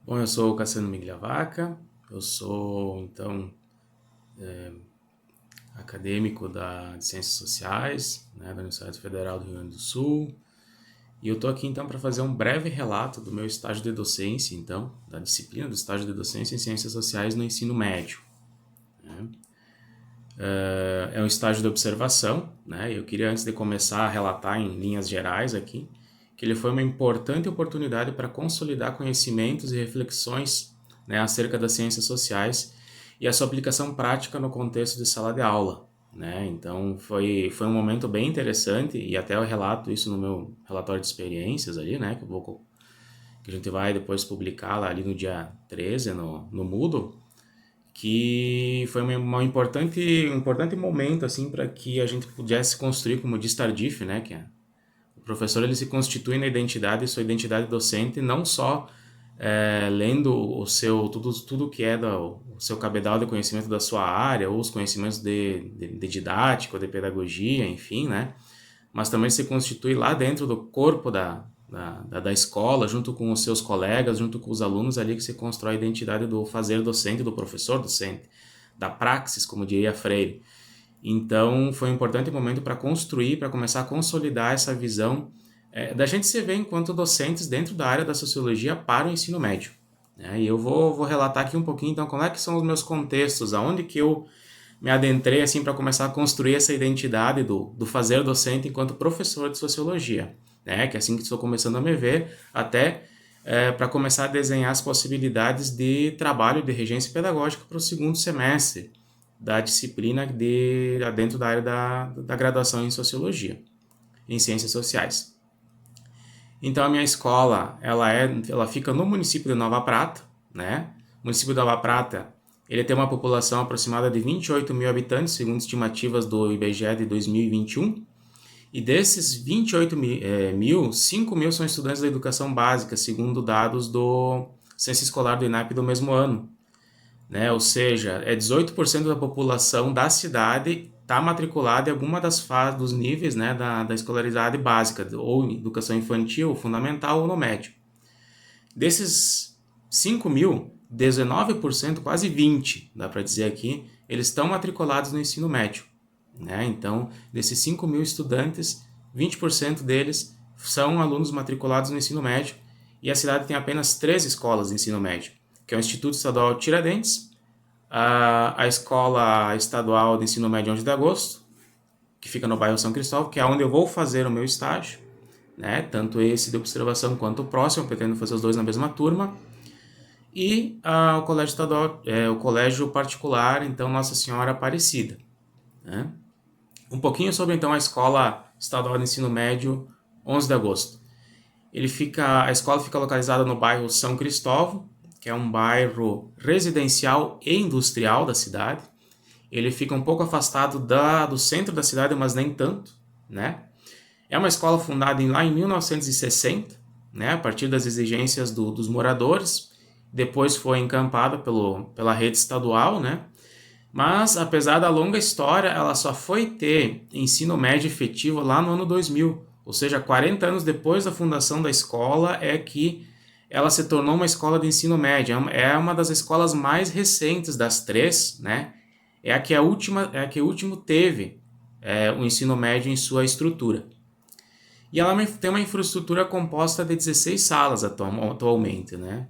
Bom, eu sou o Cassiano Migliavaca, eu sou, acadêmico de Ciências Sociais, né, da Universidade Federal do Rio Grande do Sul, e eu estou aqui, então, para fazer um breve relato do meu estágio de docência, então, da disciplina do estágio de docência em Ciências Sociais no ensino médio. É um estágio de observação, né, e eu queria, antes de começar a relatar em linhas gerais aqui, que ele foi uma importante oportunidade para consolidar conhecimentos e reflexões, né, acerca das ciências sociais e a sua aplicação prática no contexto de sala de aula, né? Então foi um momento bem interessante e até eu relato isso no meu relatório de experiências ali, né, que a gente vai depois publicar lá ali no dia 13 no Moodle, que foi um importante momento assim para que a gente pudesse construir, como diz Tardif, né, o professor ele se constitui na identidade, sua identidade docente, não só lendo o seu tudo que é o seu cabedal de conhecimento da sua área, ou os conhecimentos de didática, ou de pedagogia, enfim, né? Mas também se constitui lá dentro do corpo da escola, junto com os seus colegas, junto com os alunos ali que se constrói a identidade do fazer docente, do professor docente, da praxis, como diria Freire. Então, foi um importante momento para construir, para começar a consolidar essa visão da gente se ver enquanto docentes dentro da área da sociologia para o ensino médio. Né? E eu vou relatar aqui um pouquinho, então, como é que são os meus contextos, aonde que eu me adentrei assim para começar a construir essa identidade do fazer docente enquanto professor de sociologia, né? Que é assim que estou começando a me ver, até para começar a desenhar as possibilidades de trabalho de regência pedagógica para o segundo semestre da disciplina dentro da área da graduação em sociologia, em ciências sociais. Então a minha escola, ela fica no município de Nova Prata, né? O município de Nova Prata, ele tem uma população aproximada de 28 mil habitantes, segundo estimativas do IBGE de 2021. E desses 28 mil, 5 mil são estudantes da educação básica, segundo dados do Censo Escolar do INEP do mesmo ano. Né? Ou seja, 18% da população da cidade está matriculada em alguma das fases, dos níveis, né, da escolaridade básica, ou educação infantil, fundamental ou no médio. Desses 5 mil, 19%, quase 20%, dá para dizer aqui, eles estão matriculados no ensino médio. Né? Então, desses 5 mil estudantes, 20% deles são alunos matriculados no ensino médio, e a cidade tem apenas 3 escolas de ensino médio, que é o Instituto Estadual Tiradentes, a Escola Estadual de Ensino Médio 11 de Agosto, que fica no bairro São Cristóvão, que é onde eu vou fazer o meu estágio, né? Tanto esse de observação quanto o próximo, eu pretendo fazer os dois na mesma turma, e o colégio estadual, o colégio particular, então Nossa Senhora Aparecida, né? Um pouquinho sobre então a Escola Estadual de Ensino Médio 11 de Agosto. A escola fica localizada no bairro São Cristóvão, que é um bairro residencial e industrial da cidade. Ele fica um pouco afastado do centro da cidade, mas nem tanto, né? É uma escola fundada lá em 1960, né, a partir das exigências dos moradores. Depois foi encampada pela rede estadual, né? Mas, apesar da longa história, ela só foi ter ensino médio efetivo lá no ano 2000. Ou seja, 40 anos depois da fundação da escola é que ela se tornou uma escola de ensino médio. É uma das escolas mais recentes das 3, né? É a que o último teve o ensino médio em sua estrutura. E ela tem uma infraestrutura composta de 16 salas atualmente, né?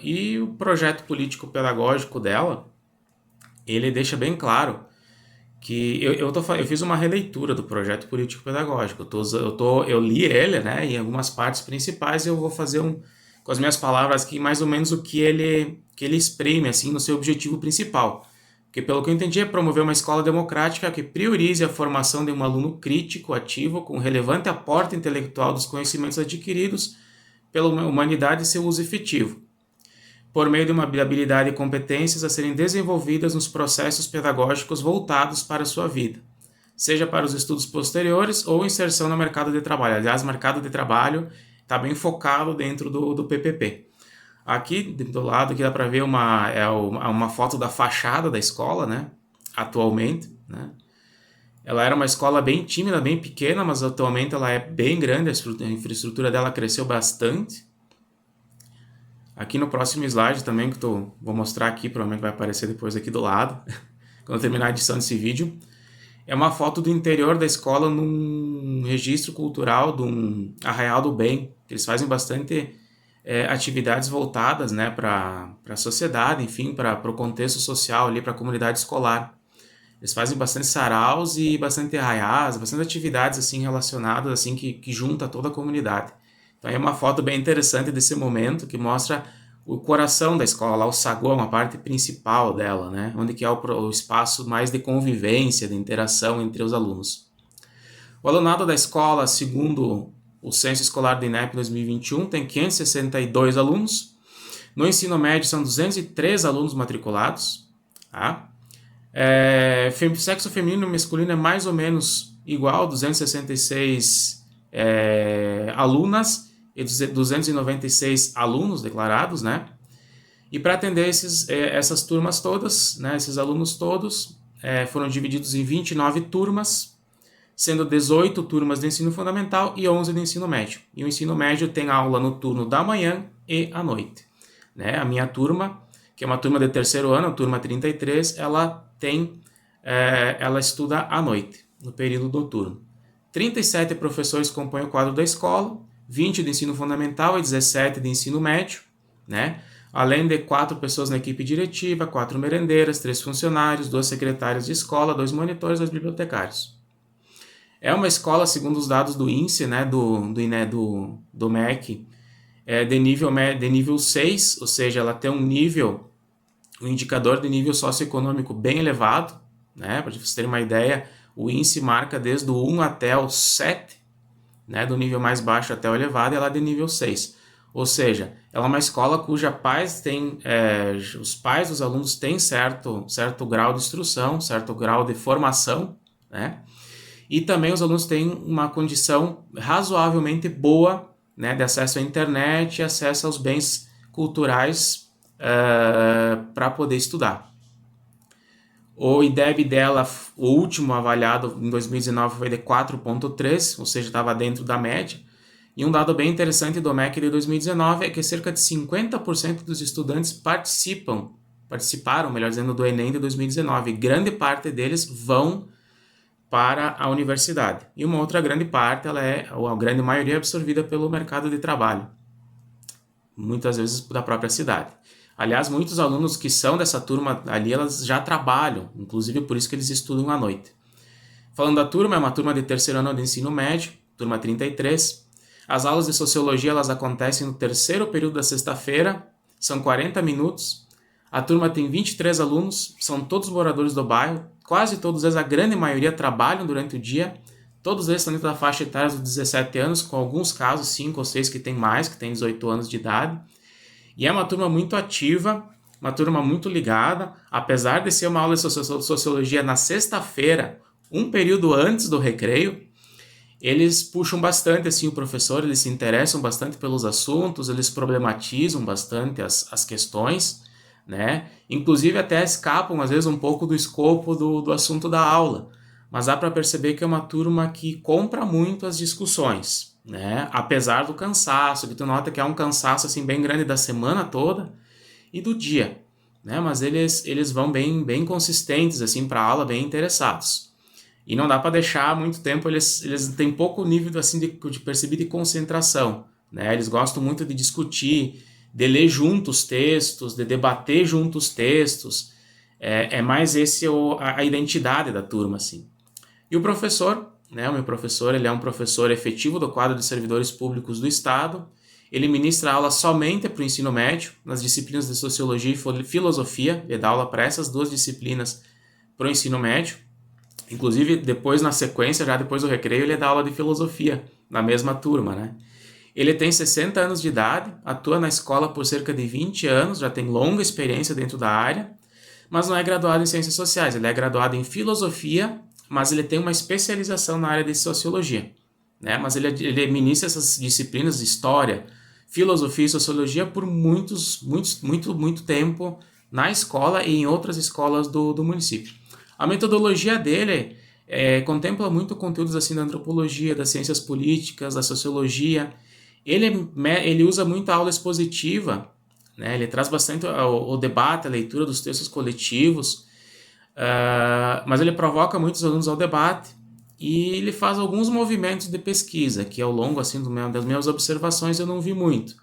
E o projeto político-pedagógico dela, ele deixa bem claro que eu fiz uma releitura do projeto político-pedagógico. Eu li ele, né, em algumas partes principais, e eu vou fazer com as minhas palavras aqui mais ou menos o que ele exprime assim, no seu objetivo principal. Que, pelo que eu entendi, é promover uma escola democrática que priorize a formação de um aluno crítico, ativo, com relevante aporte intelectual dos conhecimentos adquiridos pela humanidade e seu uso efetivo, por meio de uma habilidade e competências a serem desenvolvidas nos processos pedagógicos voltados para a sua vida, seja para os estudos posteriores ou inserção no mercado de trabalho. Aliás, o mercado de trabalho está bem focado dentro do PPP. Aqui, do lado, aqui dá para ver uma foto da fachada da escola, né? Atualmente, né? Ela era uma escola bem tímida, bem pequena, mas atualmente ela é bem grande, a infraestrutura dela cresceu bastante. Aqui no próximo slide também, que vou mostrar aqui, provavelmente vai aparecer depois aqui do lado, quando eu terminar a edição desse vídeo, é uma foto do interior da escola num registro cultural de um Arraial do Bem. Eles fazem bastante atividades voltadas, né, para a sociedade, enfim, para o contexto social ali, para a comunidade escolar. Eles fazem bastante saraus e bastante arraiais, bastante atividades assim relacionadas assim que junta toda a comunidade. Então é uma foto bem interessante desse momento que mostra o coração da escola, o saguão, a parte principal dela, né, onde que é o espaço mais de convivência, de interação entre os alunos. O alunado da escola, segundo o Censo Escolar do INEP 2021, tem 562 alunos. No ensino médio são 203 alunos matriculados. Tá? Sexo feminino e masculino é mais ou menos igual, 266 alunas e 296 alunos declarados, né? E para atender essas turmas todas, né, esses alunos todos, foram divididos em 29 turmas, sendo 18 turmas de ensino fundamental e 11 de ensino médio. E o ensino médio tem aula no turno da manhã e à noite. Né? A minha turma, que é uma turma de terceiro ano, a turma 33, ela estuda à noite, no período noturno. 37 professores compõem o quadro da escola, 20 de ensino fundamental e 17 de ensino médio, né? Além de 4 pessoas na equipe diretiva, 4 merendeiras, 3 funcionários, 2 secretárias de escola, 2 monitores, 2 bibliotecários. É uma escola, segundo os dados do INSE, né, do MEC, de nível 6, ou seja, ela tem um indicador de nível socioeconômico bem elevado, né, para vocês terem uma ideia, o INSE marca desde o 1 até o 7, né, do nível mais baixo até o elevado, e ela é de nível 6. Ou seja, ela é uma escola cuja os pais dos alunos têm certo grau de instrução, certo grau de formação, né? E também os alunos têm uma condição razoavelmente boa, né, de acesso à internet e acesso aos bens culturais para poder estudar. O IDEB dela, o último avaliado em 2019 foi de 4,3, ou seja, estava dentro da média. E um dado bem interessante do MEC de 2019 é que cerca de 50% dos estudantes participaram, melhor dizendo, do Enem de 2019. Grande parte deles vão para a universidade. E uma outra grande parte, a grande maioria é absorvida pelo mercado de trabalho, muitas vezes da própria cidade. Aliás, muitos alunos que são dessa turma ali, elas já trabalham, inclusive por isso que eles estudam à noite. Falando da turma, é uma turma de terceiro ano de ensino médio, turma 33. As aulas de sociologia, elas acontecem no terceiro período da sexta-feira, são 40 minutos. A turma tem 23 alunos, são todos moradores do bairro, quase todos eles, a grande maioria, trabalham durante o dia. Todos eles estão dentro da faixa etária dos 17 anos, com alguns casos, 5 ou 6 que têm mais, que têm 18 anos de idade. E é uma turma muito ativa, uma turma muito ligada, apesar de ser uma aula de sociologia na sexta-feira, um período antes do recreio, eles puxam bastante assim, o professor, eles se interessam bastante pelos assuntos, eles problematizam bastante as questões, né? Inclusive até escapam às vezes um pouco do escopo do assunto da aula, mas dá para perceber que é uma turma que compra muito as discussões, né? Apesar do cansaço, que tu nota que é um cansaço assim bem grande da semana toda e do dia, né? Mas eles vão bem consistentes assim para a aula, bem interessados. E não dá para deixar muito tempo, eles têm pouco nível assim de perceber de concentração, né? Eles gostam muito de discutir, de ler juntos textos, de debater juntos textos. É mais a identidade da turma, assim. E o professor, né? O meu professor, ele é um professor efetivo do quadro de servidores públicos do Estado. Ele ministra aula somente para o ensino médio, nas disciplinas de Sociologia e Filosofia. Ele dá aula para essas duas disciplinas para o ensino médio. Inclusive, depois, na sequência, já depois do recreio, ele dá aula de Filosofia, na mesma turma, né? Ele tem 60 anos de idade, atua na escola por cerca de 20 anos, já tem longa experiência dentro da área, mas não é graduado em Ciências Sociais. Ele é graduado em Filosofia, mas ele tem uma especialização na área de Sociologia, né? Mas ele ministra essas disciplinas de História, Filosofia e Sociologia por muito tempo na escola e em outras escolas do município. A metodologia dele contempla muito conteúdos assim da antropologia, das ciências políticas, da sociologia. Ele usa muito a aula expositiva, né? Ele traz bastante o debate, a leitura dos textos coletivos, mas ele provoca muitos alunos ao debate e ele faz alguns movimentos de pesquisa, que ao longo assim, das minhas observações eu não vi muito.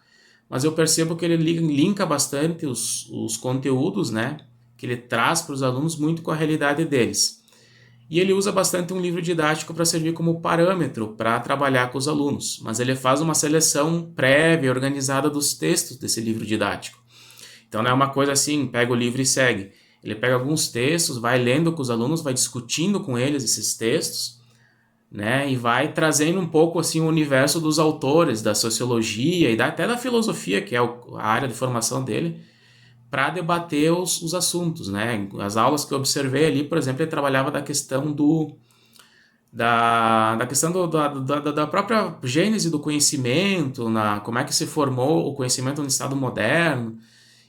Mas eu percebo que ele linka bastante os conteúdos, né, que ele traz para os alunos muito com a realidade deles. E ele usa bastante um livro didático para servir como parâmetro para trabalhar com os alunos, mas ele faz uma seleção prévia, organizada dos textos desse livro didático. Então não é uma coisa assim, pega o livro e segue. Ele pega alguns textos, vai lendo com os alunos, vai discutindo com eles esses textos, né, e vai trazendo um pouco assim o universo dos autores, da sociologia e até da filosofia, que é a área de formação dele, para debater os assuntos, né? As aulas que eu observei ali, por exemplo, ele trabalhava da questão da questão da própria gênese do conhecimento, como é que se formou o conhecimento no Estado moderno.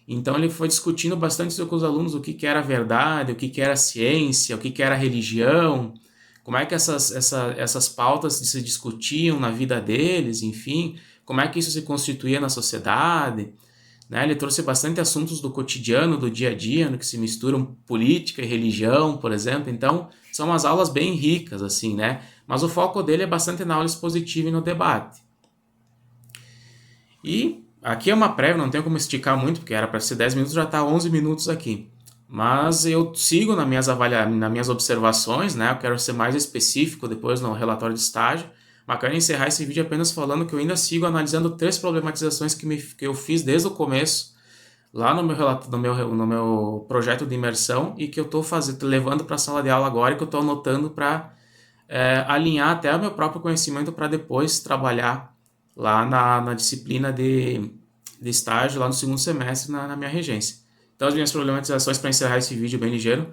Então ele foi discutindo bastante com os alunos o que era verdade, o que era ciência, o que era religião, como é que essas pautas se discutiam na vida deles, enfim, como é que isso se constituía na sociedade, né? Ele trouxe bastante assuntos do cotidiano, do dia a dia, no que se misturam política e religião, por exemplo. Então, são umas aulas bem ricas, assim, né? Mas o foco dele é bastante na aula expositiva e no debate. E aqui é uma prévia, não tenho como esticar muito, porque era para ser 10 minutos, já está 11 minutos aqui. Mas eu sigo nas minhas observações, né? Eu quero ser mais específico depois no relatório de estágio. Mas quero encerrar esse vídeo apenas falando que eu ainda sigo analisando 3 problematizações que eu fiz desde o começo, lá no meu projeto de imersão, e que eu estou levando para a sala de aula agora e que eu estou anotando para alinhar até o meu próprio conhecimento para depois trabalhar lá na disciplina de estágio, lá no segundo semestre, na minha regência. Então, as minhas problematizações para encerrar esse vídeo bem ligeiro.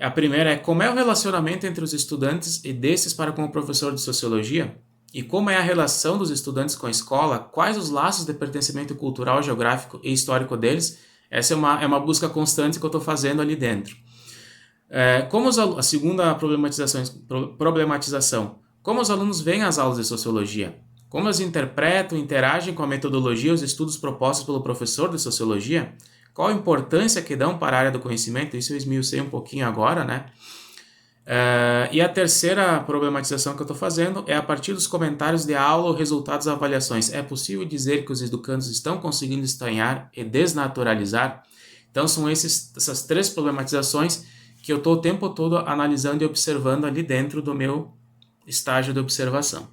A primeira é como é o relacionamento entre os estudantes e desses para com o professor de sociologia, e como é a relação dos estudantes com a escola, quais os laços de pertencimento cultural, geográfico e histórico deles. Essa é uma busca constante que eu estou fazendo ali dentro. A segunda problematização, como os alunos veem as aulas de sociologia, como eles interpretam e interagem com a metodologia e os estudos propostos pelo professor de sociologia, qual a importância que dão para a área do conhecimento, isso eu esmiucei um pouquinho agora, né? E a terceira problematização que eu estou fazendo é a partir dos comentários de aula ou resultados das avaliações. É possível dizer que os educandos estão conseguindo estranhar e desnaturalizar? Então são essas 3 problematizações que eu estou o tempo todo analisando e observando ali dentro do meu estágio de observação.